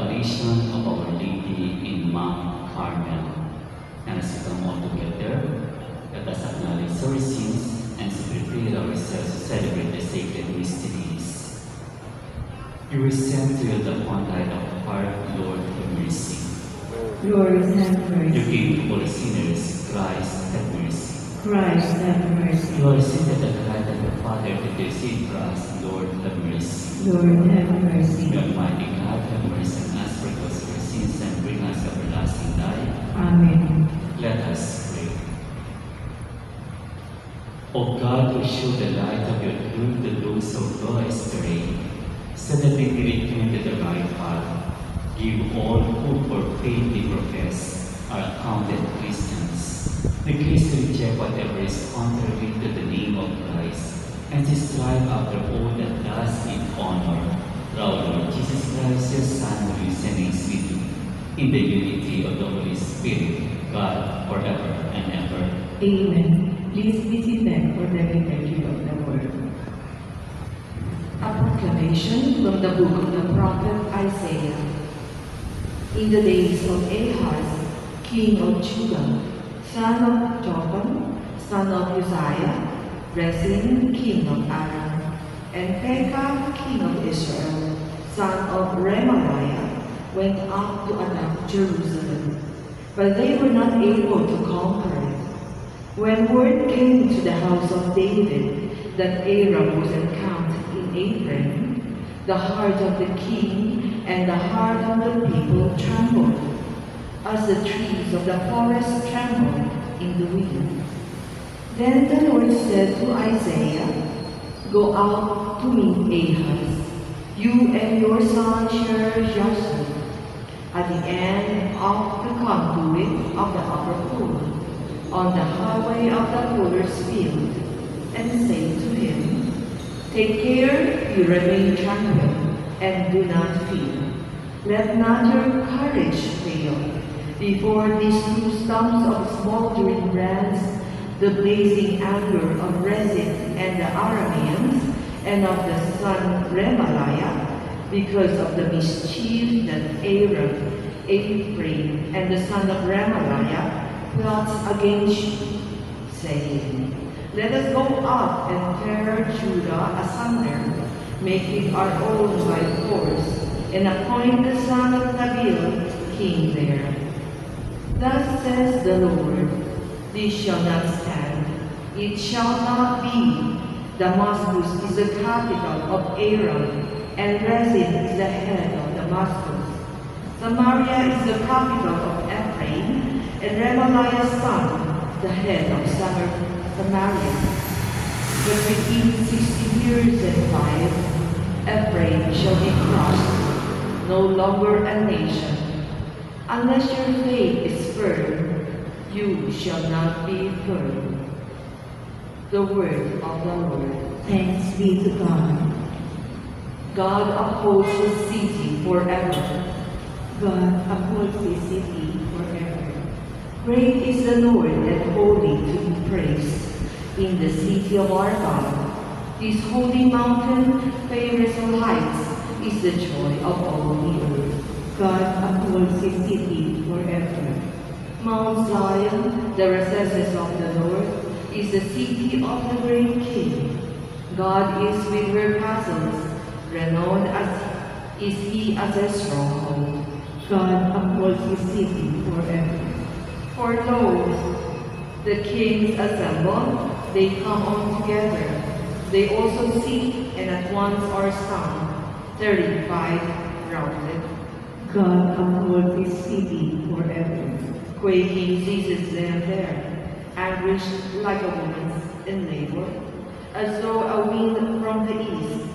apparition of Our Lady in Mount Carmel. And as we come all together, let us acknowledge our sins and prepare ourselves to celebrate the sacred mysteries. You were sent to heal the contrite of heart, Lord, have mercy. Lord, have mercy. You came to all sinners, Christ, have mercy. Christ, have mercy. You are seated at the right of the Father to intercede for us, Lord, have mercy. Lord, have mercy. May Almighty God have mercy on us, forgive us our sins, and bring us everlasting life. Amen. Let us pray. O God, who show the light of your truth to those who go astray, so that they may return to the right path, give all who for faith they profess are counted Christians the grace to reject whatever is contrary to the name of Christ, and to strive after all that does in honor through our Lord Jesus Christ, your Son, who is and is with you, in the unity of the Holy Spirit, God, forever and ever. Amen. Please be seated for the liturgy of the word. A proclamation from the book of the prophet Isaiah. In the days of Ahaz, king of Judah, son of Jotham, son of Uzziah, Rezin, king of Aram, and Pekah, king of Israel, son of Remaliah, went up to attack Jerusalem, but they were not able to conquer it. When word came to the house of David that Aram was encamped in Ephraim, the heart of the king and the heart of the people trembled, as the trees of the forest tremble in the wind. Then the Lord said to Isaiah, "Go out to meet Ahaz, you and your son Shear-Jashub, at the end of the conduit of the upper pool, on the highway of the fuller's field, and say to him, Take care you remain tranquil, and do not fear. Let not your courage fail. Before these two stumps of smoldering brands, the blazing anger of Rezin and the Arameans, and of the son Remaliah, because of the mischief that Aram, Ephraim, and the son of Remaliah plots against you, saying, Let us go up and tear Judah asunder, making our own by force, and appoint the son of Nabil king there. Thus says the Lord, This shall not stand, it shall not be. Damascus is the capital of Aram, and Rezin is the head of Damascus. Samaria is the capital of Ephraim, and Remaliah's son, the head of Samaria. But between 60 years and 5, Ephraim shall be crushed, no longer a nation. Unless your faith is firm, you shall not be firm. The word of the Lord. Thanks be to God. God upholds his city forever. God upholds his city forever. Great is the Lord and holy to be praised in the city of our God. This holy mountain, Perisal Heights, is the joy of all the earth. God upholds his city forever. Mount Zion, the recesses of the Lord, is the city of the great King. God is with her castles, renowned as is he as a stronghold. God upholds his city forever. For lo, the kings assemble, they come on together. They also sit, and at once are sung, 35 rounded. God upholds his city forever. Quaking seizes them there, anguish like a woman's in labor, as though a wind from the east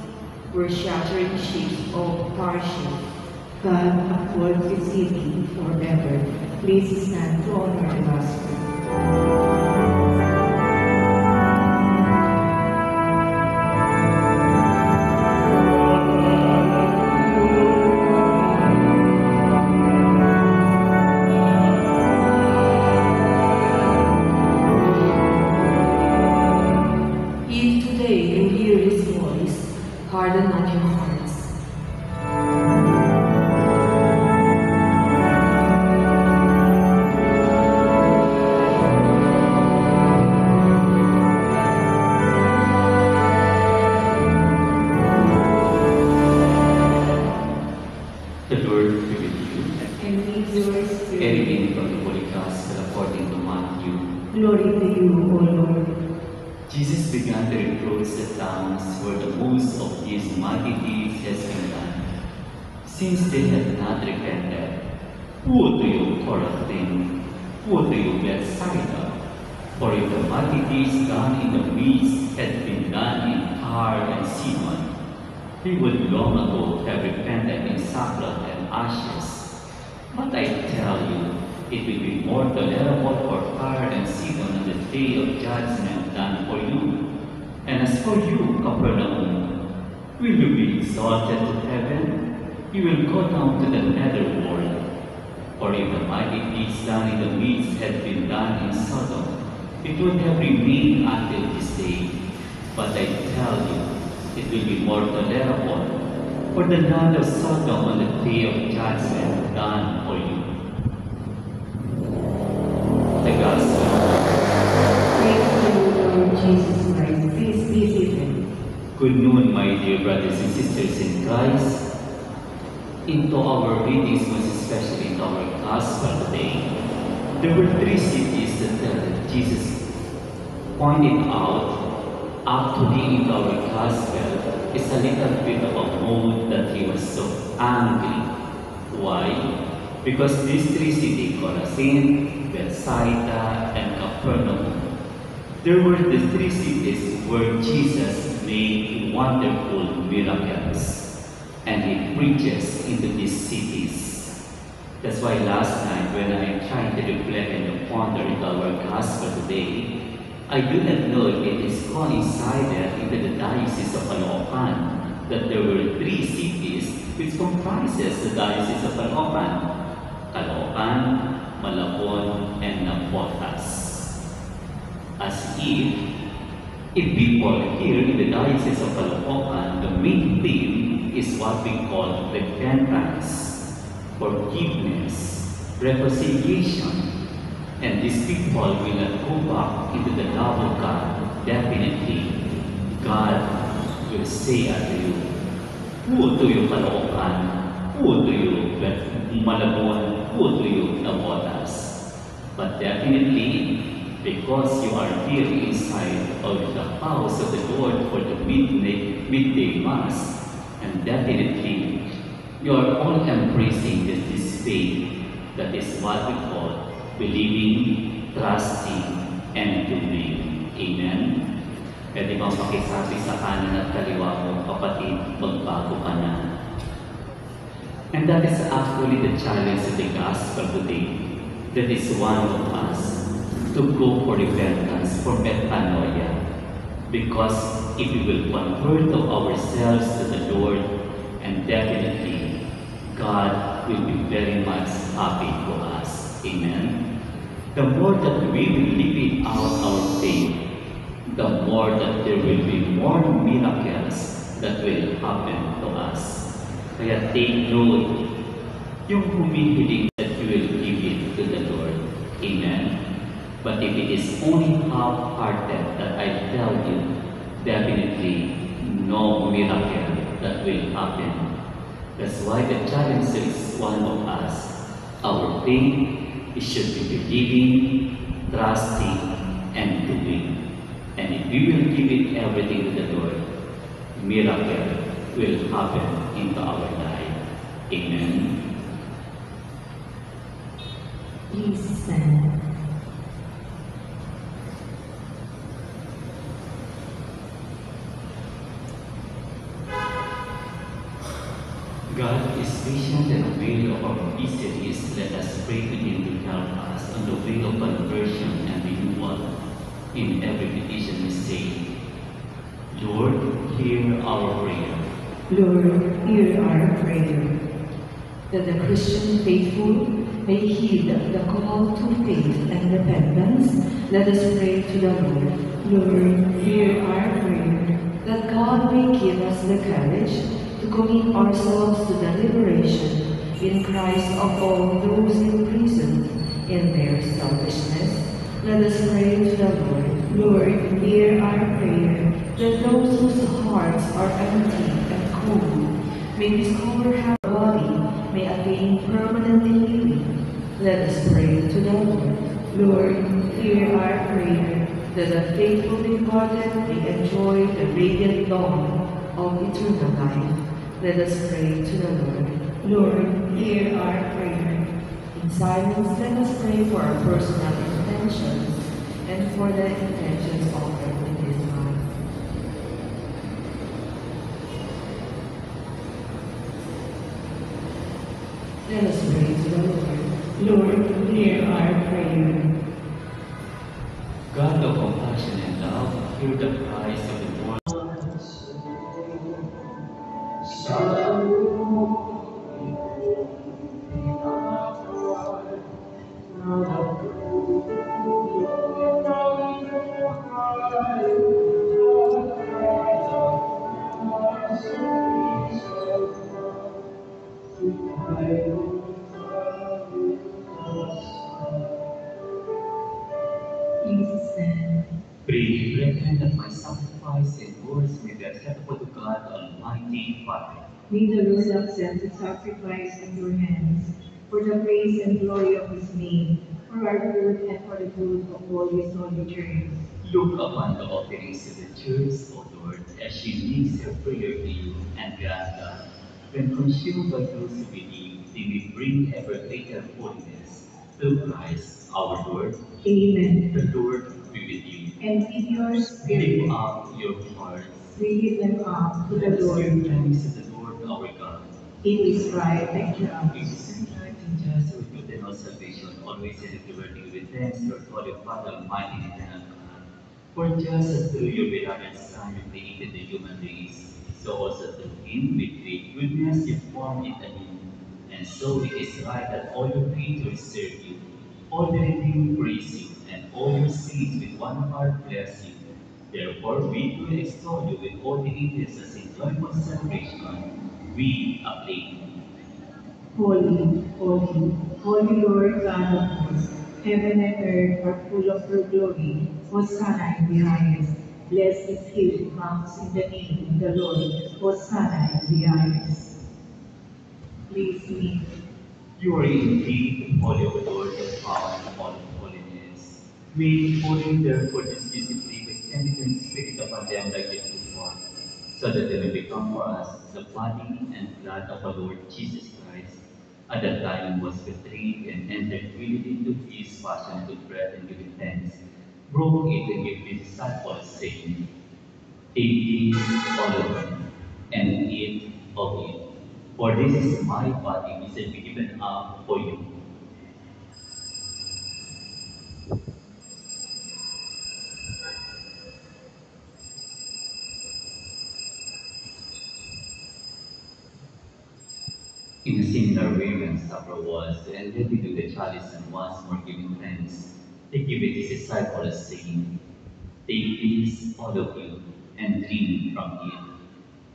were shattering ships of Tarshish. God upholds his city forever. Please stand to honor the gospel. Harden not your hearts. The Lord be with you. And with your A spirit. reading from the Holy Gospel according to Matthew. Glory to you, O Lord. Jesus began to reproach the towns where the most of his mighty deeds has been done. Since they had not repented, woe to you, Chorazin! Woe to you, Bethsaida! For if the mighty deeds done in the midst had been done in Tyre and Sidon, he would long ago have repented in sackcloth and ashes. But I tell you, it will be more tolerable for Tyre and Sidon on the day of judgment than for you. And as for you, Capernaum, will you be exalted to heaven? You will go down to the netherworld. For if the mighty deeds done in the midst had been done in Sodom, it would have remained until this day. But I tell you, it will be more tolerable for the land of Sodom on the day of judgment than for you. The Gospel. Praise to you, Lord Jesus Christ. Please be seated. Good noon, my dear brothers and sisters in Christ. Into our readings, most especially in our Gospel today, there were three cities that Jesus pointed out. Actually, in our Gospel, is a little bit of a mood that he was so angry. Why? Because these three cities, Chorazin, Bethsaida, and Capernaum, there were the three cities where Jesus made wonderful miracles. And he preaches into these cities. That's why last night when I tried to reflect and ponder into our Gospel today, I do not know if it is coincided into the Diocese of Caloocan that there were three cities which comprises the Diocese of Caloocan: Caloocan, Malabon, and Navotas. As if people here in the Diocese of Caloocan, the main theme is what we call repentance, forgiveness, reconciliation. And these people will not go back into the love of God. Definitely, God will say unto you, woe to you, Caloocan, woe to you, Malabon, woe to you, Navotas. But definitely, because you are here inside of the house of the Lord for the midday Mass, and definitely, you are all embracing this faith that is what we call believing, trusting, and doing. Amen? Pwede bang pakisabi sa kanan at kaliwa mo, kapatid, magbago ka na. And that is actually the challenge of the Gospel today. That is one of us to go for repentance, for metanoia. Because if we will convert ourselves to the Lord, and definitely, God will be very much happy for us. Amen? The more that we will live out our faith, the more that there will be more miracles that will happen to us. Kaya take note, yung humihiling that you will give it to the Lord. Amen? But if it is only half-hearted that I tell you, definitely no miracle that will happen. That's why the challenge is one of us. Our faith, it should be believing, trusting, and doing. And if we will give it everything to the Lord, miracle will happen into our life. Amen. Please stand. God is patient and aware of our miseries. Let us pray to Him to help us on the way of conversion and renewal. In every petition we say, Lord, hear our prayer. Lord, hear our prayer. That the Christian faithful may heed the call to faith and repentance, let us pray to the Lord. Lord, hear our prayer. That God may give us the courage to commit ourselves to the liberation in Christ of all those imprisoned in their selfishness. Let us pray to the Lord. Lord, hear our prayer. That those whose hearts are empty and cold may discover how the body may bring permanent healing. Let us pray to the Lord. Lord, hear our prayer. That the faithful departed may enjoy the radiant dawn of eternal life. Let us pray to the Lord. Lord, hear our prayer. In silence, let us pray for our personal intentions and for the intentions offered in this Mass. Let us pray to the Lord. Lord, hear our prayer. God of compassion and love, hear the cries of the world. Please stand. Pray, brethren, that my sacrifice and yours may be acceptable to God Almighty Father. May the Lord accept the sacrifice at your hands, for the praise and glory of his name, for our good and for the good of all his holy church. Look upon the offerings of the church, O Lord, as she makes her prayer to you, and grant that, when consumed by those who believe, they may bring ever greater holiness. Through Christ our Lord. Amen. The Lord be with you. And with your Lift spirit, up your hearts. we give them up to Let the us give Lord. thanks to the Lord our God. It is right and It just. is right and just with good and all salvation, always and everywhere to give you thanks, Lord God, your Father, Almighty and eternal God. For just as through your beloved Son you created the human race, so also through him with great goodness you formed it anew. And so it is right that all your creatures serve you, all the redeemed praise you, and all your saints with one heart bless you. Therefore, we will extol you with all the angels as in joyful celebration. We acclaim. Holy, holy, holy Lord God of hosts, heaven and earth are full of your glory. Hosanna in the highest. Blessed is he who comes in the name of the Lord. Hosanna in the highest. Please meet. You are indeed holy, O Lord, the fountain of all holiness. Make holy, therefore, this discipline by sending your Spirit upon them like the before, so that they may become for us the body and blood of our Lord Jesus Christ. At that time was betrayed and entered willingly into his passion, took bread and giving thanks, broke it and gave his disciples, saying, Take this, all of you, and eat of it. For this is my body which will be given up for you. In a similar way, when supper was ended, he took the chalice and once more giving thanks, he gave it his disciples, saying, Take this, all of you, and drink from it.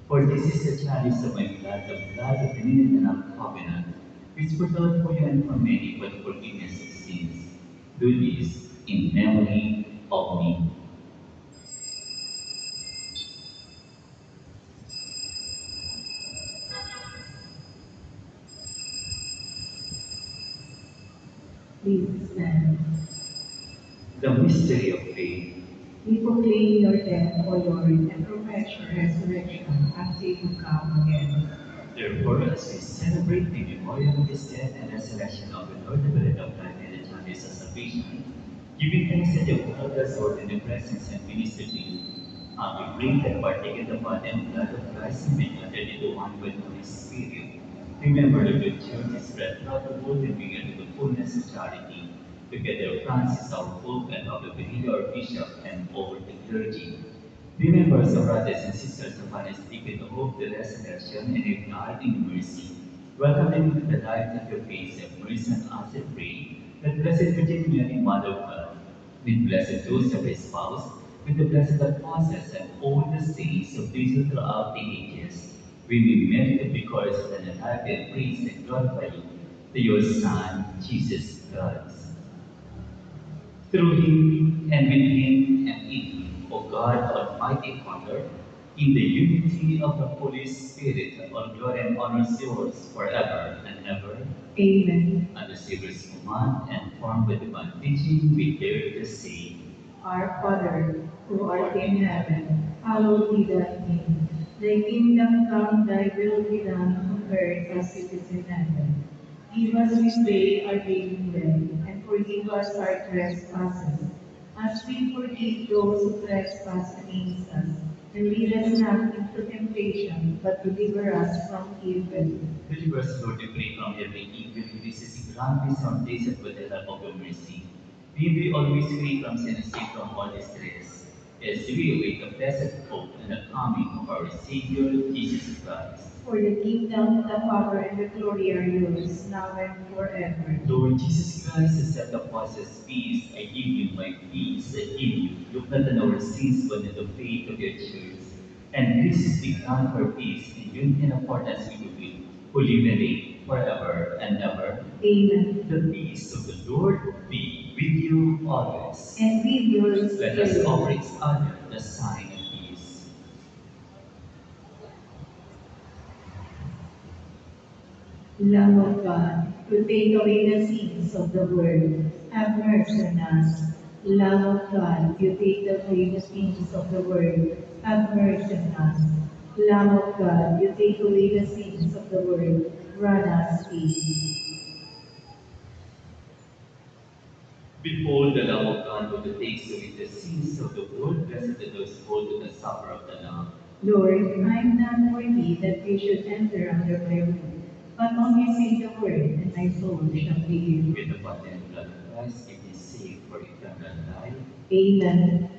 For this is the chalice of my blood, the blood of the new and eternal covenant, which was out for you and for many for the forgiveness of sins. Do this in memory of me. Please stand. The mystery of faith. We proclaim your death, O Lord, and profess your resurrection until you come again. Therefore, as we celebrate the memorial of his death and resurrection of the Lord, the bread of life and the chalice of salvation, giving thanks that you have called us, Lord, in the presence and minister to you. We pray that partaking the body and blood of Christ and be united into one with the Holy Spirit. Remember that your church is spread throughout the world and bring into the fullness of charity. Together, Francis, our Pope, and Pablo Benito, our Bishop, and all the clergy. Remember, so brothers and sisters of honest speaking to hope the resurrection and ignite in mercy. Welcome them into the light of your face, have mercy on us and pray that Blessed Virgin Mary, Mother of God, with Blessed Joseph, his spouse, with the blessed apostles and all the saints of Jesus throughout the ages, we may merit the victorious and alive and praise and glorify you, to your Son, Jesus Christ. Through him, and with him, and in him, O God, Almighty Father, in the unity of the Holy Spirit, all glory and honor is yours forever and ever. Amen. At the Savior's command and formed by divine teaching, we dare to say, Our Father, who art in heaven, hallowed be thy name. Thy kingdom come, thy will be done on earth as it is in heaven. Give us this day our daily bread, and forgive us our trespasses, as we forgive those who trespass against us. And lead us not into temptation, but deliver us from evil. deliver us, Lord, we pray from every evil, criticism, grant us on days with the help of your mercy. May we always free from sin and safe from all distress, as we await the blessed hope and the coming of our Savior, Jesus Christ. For the kingdom, the power, and the glory are yours, now and forever. Lord Jesus Christ, who said the apostles, peace, I give you my peace, I give you. Look not on our sins, but on the faith of your church. And this is the ground for peace, and union in accordance with your will, who live and reign forever and ever. Amen. The peace of the Lord be with you always. And with yours, Let us offer each other the sign of peace. Lamb of God, who take away the sins of the world, have mercy on us. Lamb of God, you take away the sins of the world, have mercy on us. Lamb of God, you take away the sins of the world, grant us peace. Behold the Lamb of God who takes away the sins of the world, blessed are those who do the supper of the Lamb. Lord, I am not worthy that you should enter under my roof, but only say the word, and my soul shall be healed. With the body and blood of Christ, give me safe for eternal life. Amen.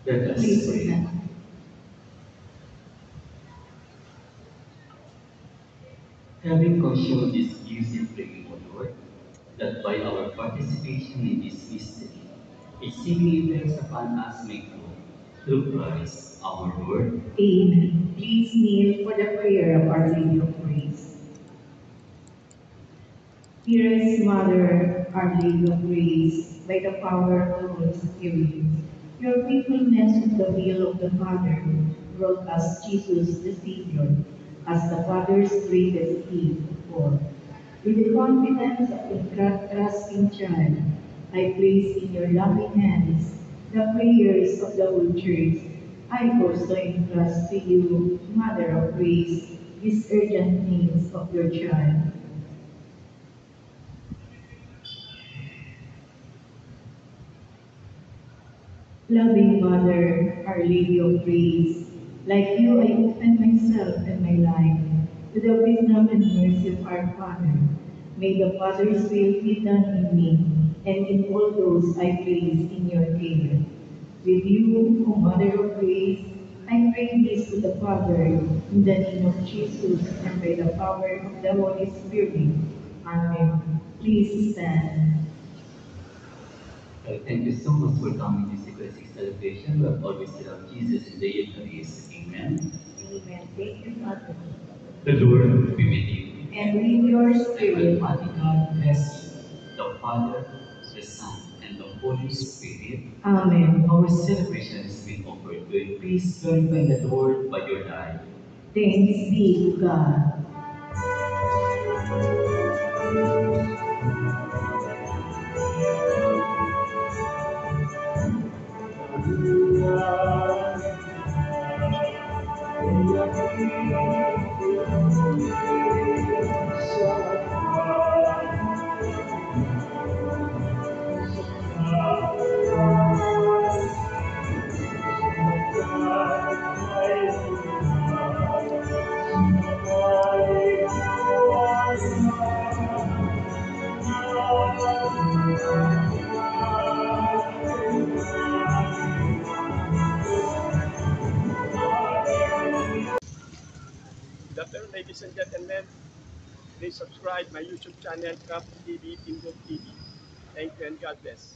Let us Please pray. stand. Having cautioned this use in praying, O Lord, that by our participation in this mystery, its saving effects upon us may grow. Through Christ our Lord. Amen. Please kneel for the prayer of Our Lady of Grace. Dearest Mother, Our Lady of Grace, by the power of the Holy Spirit, your faithfulness to the will of the Father brought us Jesus the Savior as the Father's greatest gift of all. With the confidence of a trusting child, I place in your loving hands the prayers of the whole Church. I also entrust to you, Mother of Grace, these urgent needs of your child. Loving Mother, Our Lady of Grace, like you, I open myself and my life to the wisdom and mercy of our Father. May the Father's will be done in me and in all those I place in your care. With you, O Mother of Grace, I pray this to the Father in the name of Jesus and by the power of the Holy Spirit. Amen. Please stand. Thank you so much for coming to this Eucharistic celebration. We have always loved Jesus in the Eucharist. Amen. Amen. Thank you, Father. The Lord be with you. And with your May spirit. Almighty God bless you, the Father, the Son, and the Holy Spirit. Amen. Our celebration has been offered to you. Please glorify the Lord by your life. Thanks be to God. Good afternoon, ladies and gentlemen. Please subscribe my YouTube channel, Craft TV, Timbuk TV. Thank you and God bless.